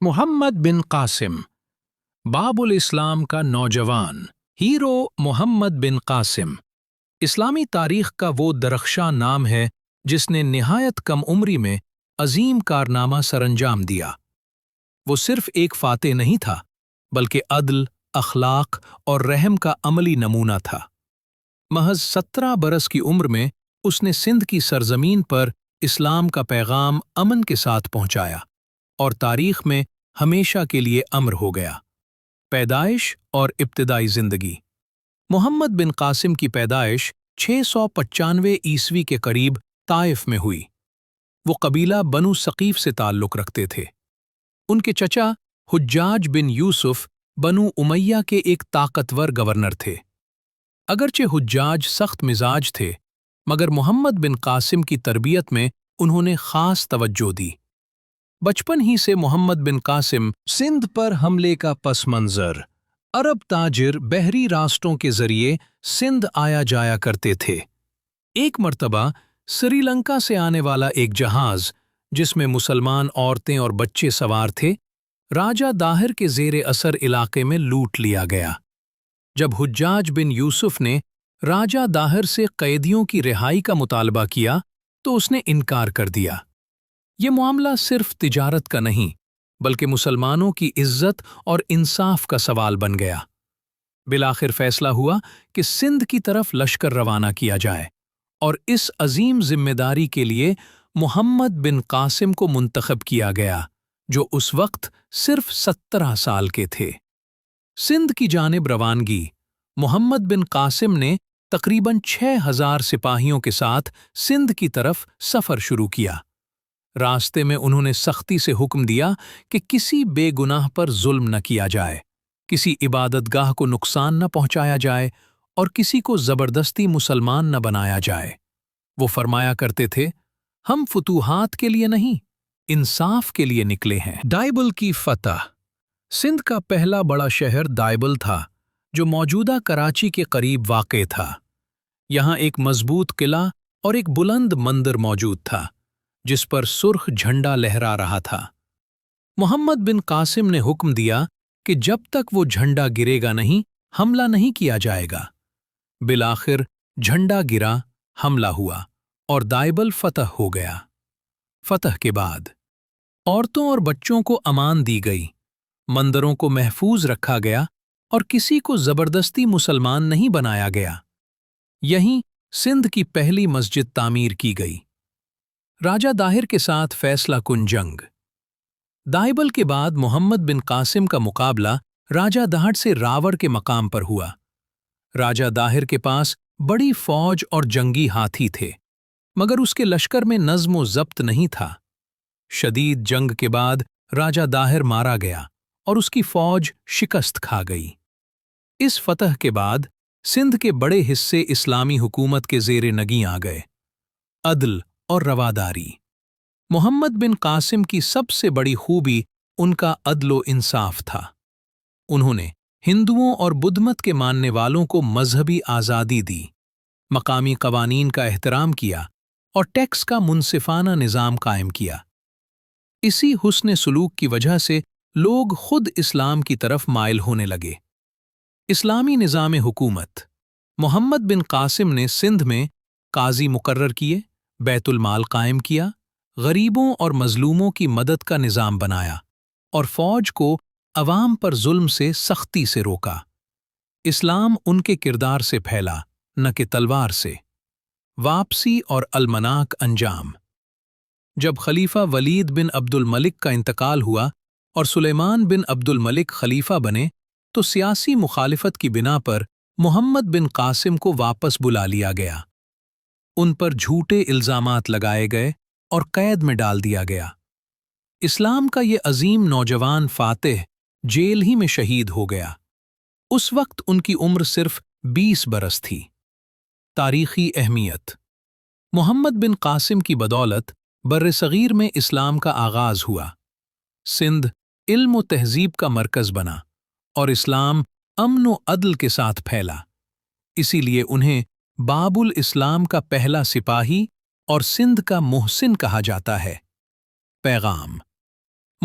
محمد بن قاسم، باب الاسلام کا نوجوان ہیرو محمد بن قاسم اسلامی تاریخ کا وہ درخشاں نام ہے جس نے نہایت کم عمری میں عظیم کارنامہ سر انجام دیا۔ وہ صرف ایک فاتح نہیں تھا بلکہ عدل، اخلاق اور رحم کا عملی نمونہ تھا۔ محض 17 برس کی عمر میں اس نے سندھ کی سرزمین پر اسلام کا پیغام امن کے ساتھ پہنچایا اور تاریخ میں ہمیشہ کے لیے امر ہو گیا۔ پیدائش اور ابتدائی زندگی۔ محمد بن قاسم کی پیدائش 695 عیسوی کے قریب طائف میں ہوئی۔ وہ قبیلہ بنو ثقیف سے تعلق رکھتے تھے۔ ان کے چچا حجاج بن یوسف بنو امیہ کے ایک طاقتور گورنر تھے۔ اگرچہ حجاج سخت مزاج تھے مگر محمد بن قاسم کی تربیت میں انہوں نے خاص توجہ دی۔ بچپن ہی سے محمد بن قاسم سندھ پر حملے کا پس منظر، عرب تاجر بحری راستوں کے ذریعے سندھ آیا جایا کرتے تھے۔ ایک مرتبہ سری لنکا سے آنے والا ایک جہاز جس میں مسلمان عورتیں اور بچے سوار تھے، راجہ داہر کے زیر اثر علاقے میں لوٹ لیا گیا۔ جب حجاج بن یوسف نے راجہ داہر سے قیدیوں کی رہائی کا مطالبہ کیا تو اس نے انکار کر دیا۔ یہ معاملہ صرف تجارت کا نہیں بلکہ مسلمانوں کی عزت اور انصاف کا سوال بن گیا۔ بالآخر فیصلہ ہوا کہ سندھ کی طرف لشکر روانہ کیا جائے اور اس عظیم ذمہ داری کے لیے محمد بن قاسم کو منتخب کیا گیا جو اس وقت صرف 17 سال کے تھے۔ سندھ کی جانب روانگی۔ محمد بن قاسم نے تقریباً 6000 سپاہیوں کے ساتھ سندھ کی طرف سفر شروع کیا۔ راستے میں انہوں نے سختی سے حکم دیا کہ کسی بے گناہ پر ظلم نہ کیا جائے، کسی عبادت گاہ کو نقصان نہ پہنچایا جائے اور کسی کو زبردستی مسلمان نہ بنایا جائے۔ وہ فرمایا کرتے تھے، ہم فتوحات کے لیے نہیں، انصاف کے لیے نکلے ہیں۔ دائبل کی فتح۔ سندھ کا پہلا بڑا شہر دائبل تھا جو موجودہ کراچی کے قریب واقع تھا۔ یہاں ایک مضبوط قلعہ اور ایک بلند مندر موجود تھا جس پر سرخ جھنڈا لہرا رہا تھا۔ محمد بن قاسم نے حکم دیا کہ جب تک وہ جھنڈا گرے گا نہیں، حملہ نہیں کیا جائے گا۔ بالآخر جھنڈا گرا، حملہ ہوا اور دائبل فتح ہو گیا۔ فتح کے بعد عورتوں اور بچوں کو امان دی گئی، مندروں کو محفوظ رکھا گیا اور کسی کو زبردستی مسلمان نہیں بنایا گیا۔ یہیں سندھ کی پہلی مسجد تعمیر کی گئی۔ راجہ داہر کے ساتھ فیصلہ کن جنگ۔ دائبل کے بعد محمد بن قاسم کا مقابلہ راجہ داہر سے راوڑ کے مقام پر ہوا۔ راجہ داہر کے پاس بڑی فوج اور جنگی ہاتھی تھے مگر اس کے لشکر میں نظم و ضبط نہیں تھا۔ شدید جنگ کے بعد راجہ داہر مارا گیا اور اس کی فوج شکست کھا گئی۔ اس فتح کے بعد سندھ کے بڑے حصے اسلامی حکومت کے زیر نگیں آ گئے۔ عدل اور رواداری۔ محمد بن قاسم کی سب سے بڑی خوبی ان کا عدل و انصاف تھا۔ انہوں نے ہندوؤں اور بدھ مت کے ماننے والوں کو مذہبی آزادی دی، مقامی قوانین کا احترام کیا اور ٹیکس کا منصفانہ نظام قائم کیا۔ اسی حسن سلوک کی وجہ سے لوگ خود اسلام کی طرف مائل ہونے لگے۔ اسلامی نظام حکومت۔ محمد بن قاسم نے سندھ میں قاضی مقرر کیے، بیت المال قائم کیا، غریبوں اور مظلوموں کی مدد کا نظام بنایا اور فوج کو عوام پر ظلم سے سختی سے روکا۔ اسلام ان کے کردار سے پھیلا، نہ کہ تلوار سے۔ واپسی اور المناک انجام۔ جب خلیفہ ولید بن عبد الملک کا انتقال ہوا اور سلیمان بن عبد الملک خلیفہ بنے تو سیاسی مخالفت کی بنا پر محمد بن قاسم کو واپس بلا لیا گیا۔ ان پر جھوٹے الزامات لگائے گئے اور قید میں ڈال دیا گیا۔ اسلام کا یہ عظیم نوجوان فاتح جیل ہی میں شہید ہو گیا۔ اس وقت ان کی عمر صرف 20 برس تھی۔ تاریخی اہمیت۔ محمد بن قاسم کی بدولت بر صغیر میں اسلام کا آغاز ہوا۔ سندھ علم و تہذیب کا مرکز بنا اور اسلام امن و عدل کے ساتھ پھیلا۔ اسی لیے انہیں باب الاسلام کا پہلا سپاہی اور سندھ کا محسن کہا جاتا ہے۔ پیغام۔